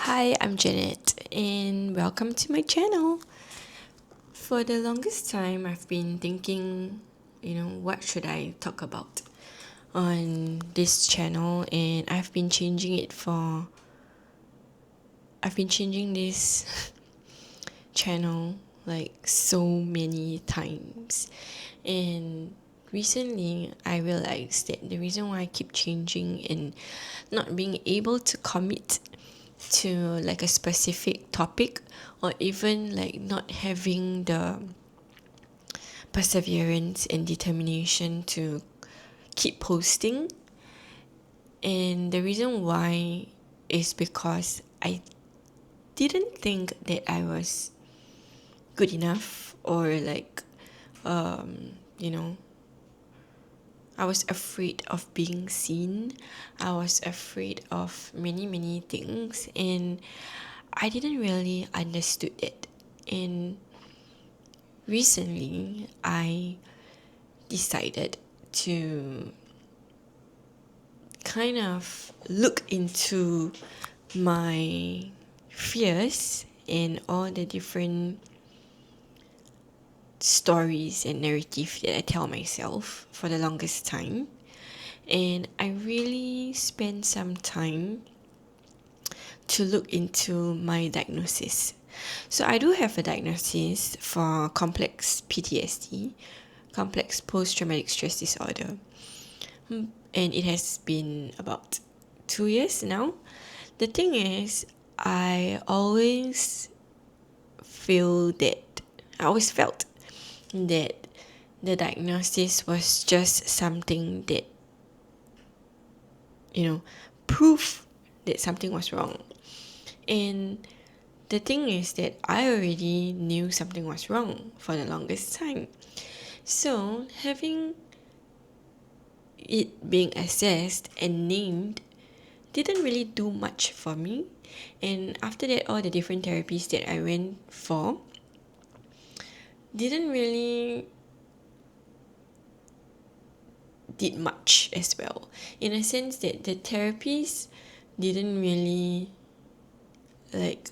Hi, I'm Janet, and welcome to my channel. For the longest time, I've been thinking, what should I talk about on this channel, and I've been changing this channel like so many times, and recently I realized that the reason why I keep changing and not being able to commit to like a specific topic, or even like not having the perseverance and determination to keep posting. And the reason why is because I didn't think that I was good enough, or like you know I was afraid of being seen. I was afraid of many things, and I didn't really understood it. And recently, I decided to kind of look into my fears and all the different stories and narrative that I tell myself for the longest time. And I really spent some time to look into my diagnosis. So I do have a diagnosis for complex PTSD, complex post-traumatic stress disorder. And it has been about 2 years now. The thing is, I always I always felt that the diagnosis was just something that, you know, proof that something was wrong. And the thing is that I already knew something was wrong for the longest time. So having it being assessed and named didn't really do much for me. And after that, all the different therapies that I went for didn't really did much as well, in a sense that the therapies didn't really like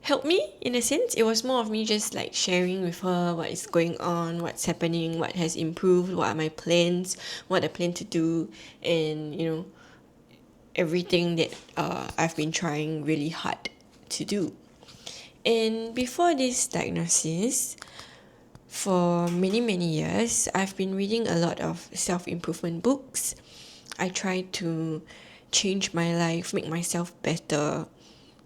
help me. In a sense, it was more of me just like sharing with her what is going on, what's happening, what has improved, what are my plans, what I plan to do, and everything that I've been trying really hard to do. And before this diagnosis, for many years, I've been reading a lot of self-improvement books. I try to change my life, make myself better.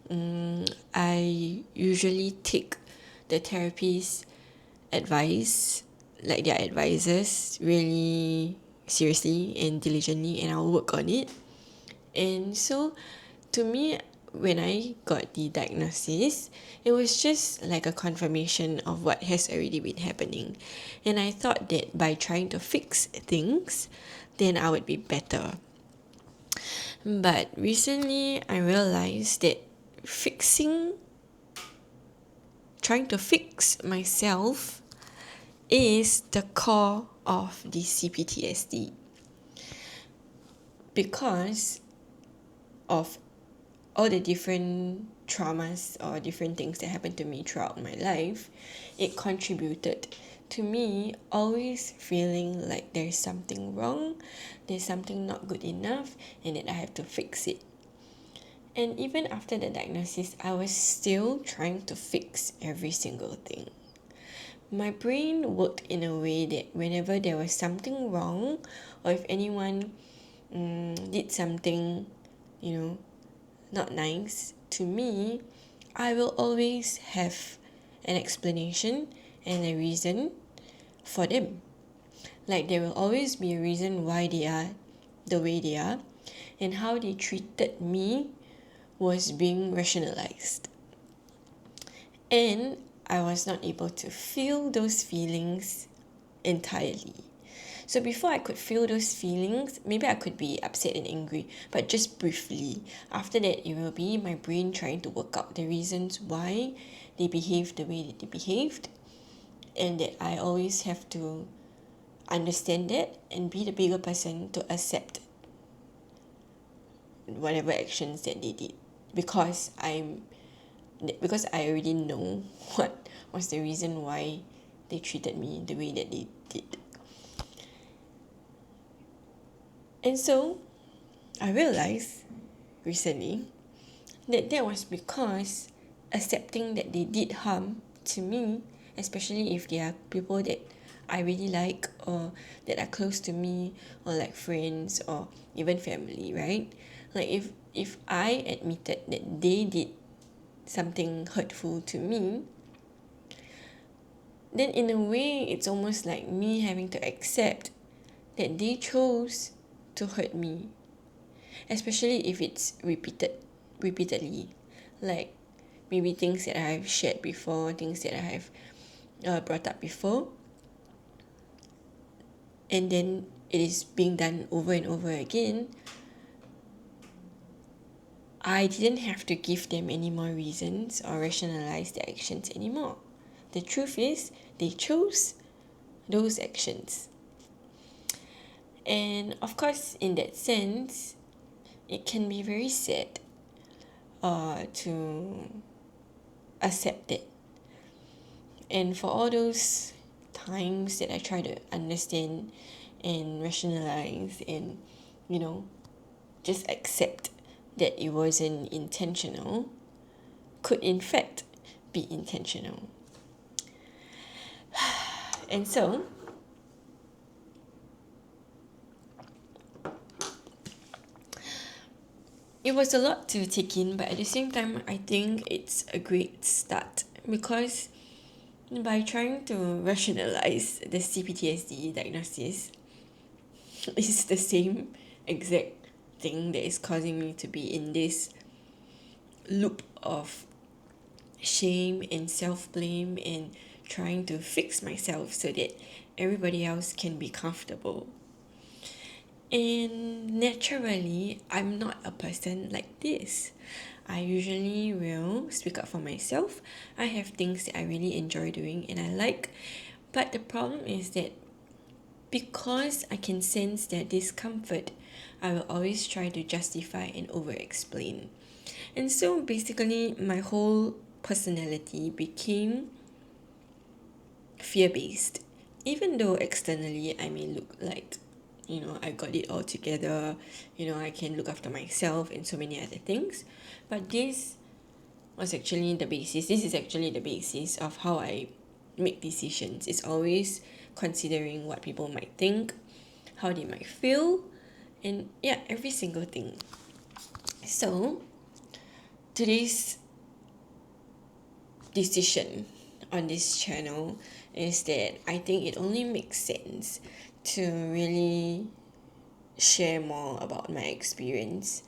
I usually take the therapist's advice, like their advices, really seriously and diligently, and I'll work on it. And so, to me, when I got the diagnosis, it was just like a confirmation of what has already been happening. And I thought that by trying to fix things, then I would be better. But recently, I realized that fixing, trying to fix myself is the core of the CPTSD, because of all the different traumas or different things that happened to me throughout my life. It contributed to me always feeling like there's something wrong, there's something not good enough, and that I have to fix it. And even after the diagnosis, I was still trying to fix every single thing. My brain worked in a way that whenever there was something wrong, or if anyone did something, not nice to me, I will always have an explanation and a reason for them. Like, there will always be a reason why they are the way they are, and how they treated me was being rationalized. And I was not able to feel those feelings entirely. So before I could feel those feelings, maybe I could be upset and angry, but just briefly. After that, it will be my brain trying to work out the reasons why they behaved the way that they behaved, and that I always have to understand that and be the bigger person to accept whatever actions that they did, because I already know what was the reason why they treated me the way that they did. And so I realized recently that was because accepting that they did harm to me, especially if they are people that I really like, or that are close to me, or like friends, or even family, right? Like if I admitted that they did something hurtful to me, then in a way it's almost like me having to accept that they chose to hurt me, especially if it's repeatedly, like maybe things that I've shared before, things that I have brought up before, and then it is being done over and over again. I didn't have to give them any more reasons or rationalize their actions anymore. The truth is, they chose those actions. And of course, in that sense, it can be very sad to accept it. And for all those times that I try to understand and rationalize and, just accept that it wasn't intentional, could in fact be intentional. And so, it was a lot to take in, but at the same time, I think it's a great start, because by trying to rationalize the CPTSD diagnosis, it's the same exact thing that is causing me to be in this loop of shame and self-blame and trying to fix myself so that everybody else can be comfortable. And naturally, I'm not a person like this. I usually will speak up for myself. I have things that I really enjoy doing and I like. But the problem is that because I can sense their discomfort, I will always try to justify and over-explain. And so basically, my whole personality became fear-based. Even though externally I may look like, I got it all together, I can look after myself and so many other things. But this is actually the basis of how I make decisions. It's always considering what people might think, how they might feel, and yeah, every single thing. So today's decision on this channel is that I think it only makes sense to really share more about my experience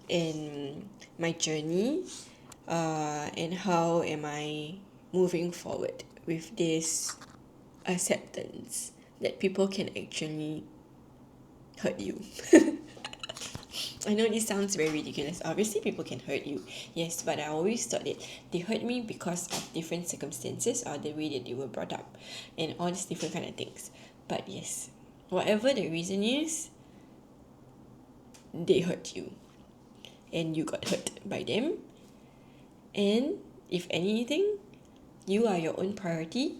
in my journey, and how am I moving forward with this acceptance that people can actually hurt you. I know this sounds very ridiculous. Obviously, people can hurt you. Yes, but I always thought that they hurt me because of different circumstances or the way that they were brought up and all these different kind of things. But yes, whatever the reason is, they hurt you. And you got hurt by them. And if anything, you are your own priority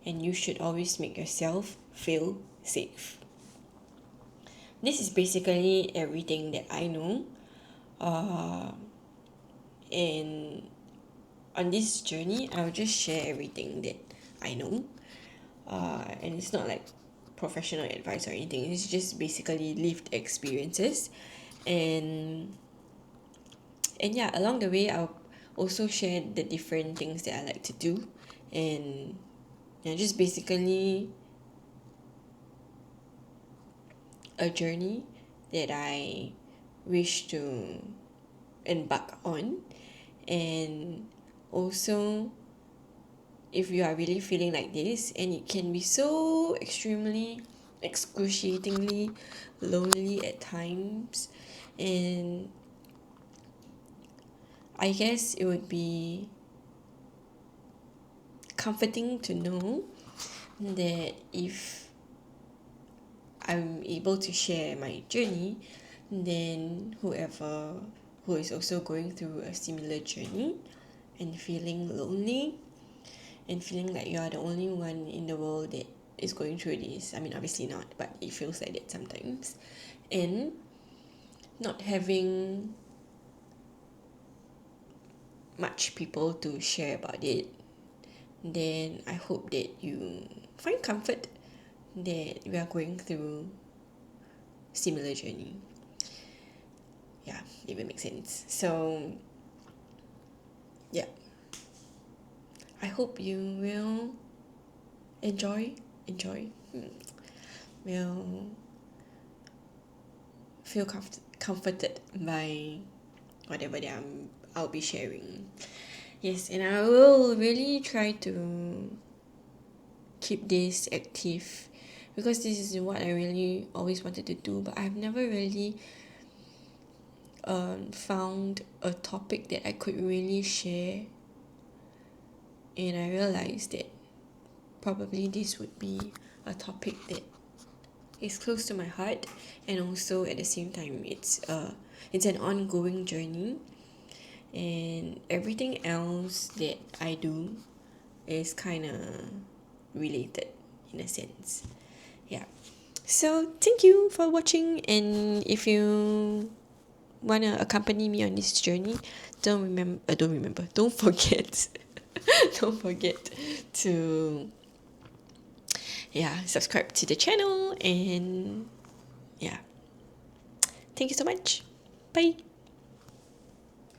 and you should always make yourself feel safe. This is basically everything that I know. And on this journey, I'll just share everything that I know. And it's not like professional advice or anything. It's just basically lived experiences. And yeah, along the way, I'll also share the different things that I like to do. And yeah, just basically a journey that I wish to embark on. And also, if you are really feeling like this and it can be so extremely excruciatingly lonely at times, and I guess it would be comforting to know that if I'm able to share my journey then whoever who is also going through a similar journey and feeling lonely and feeling like you are the only one in the world that is going through this. I mean, obviously not, but it feels like that sometimes. And not having much people to share about it, then I hope that you find comfort that we are going through similar journey. Yeah, if it makes sense. So yeah, I hope you will enjoy will feel comforted by whatever that I'll be sharing. Yes, and I will really try to keep this active because this is what I really always wanted to do, but I've never really found a topic that I could really share, and I realized that probably this would be a topic that is close to my heart, and also at the same time it's an ongoing journey, and everything else that I do is kind of related in a sense. Yeah, so thank you for watching, and if you want to accompany me on this journey, don't forget don't forget to subscribe to the channel, and yeah, thank you so much. Bye.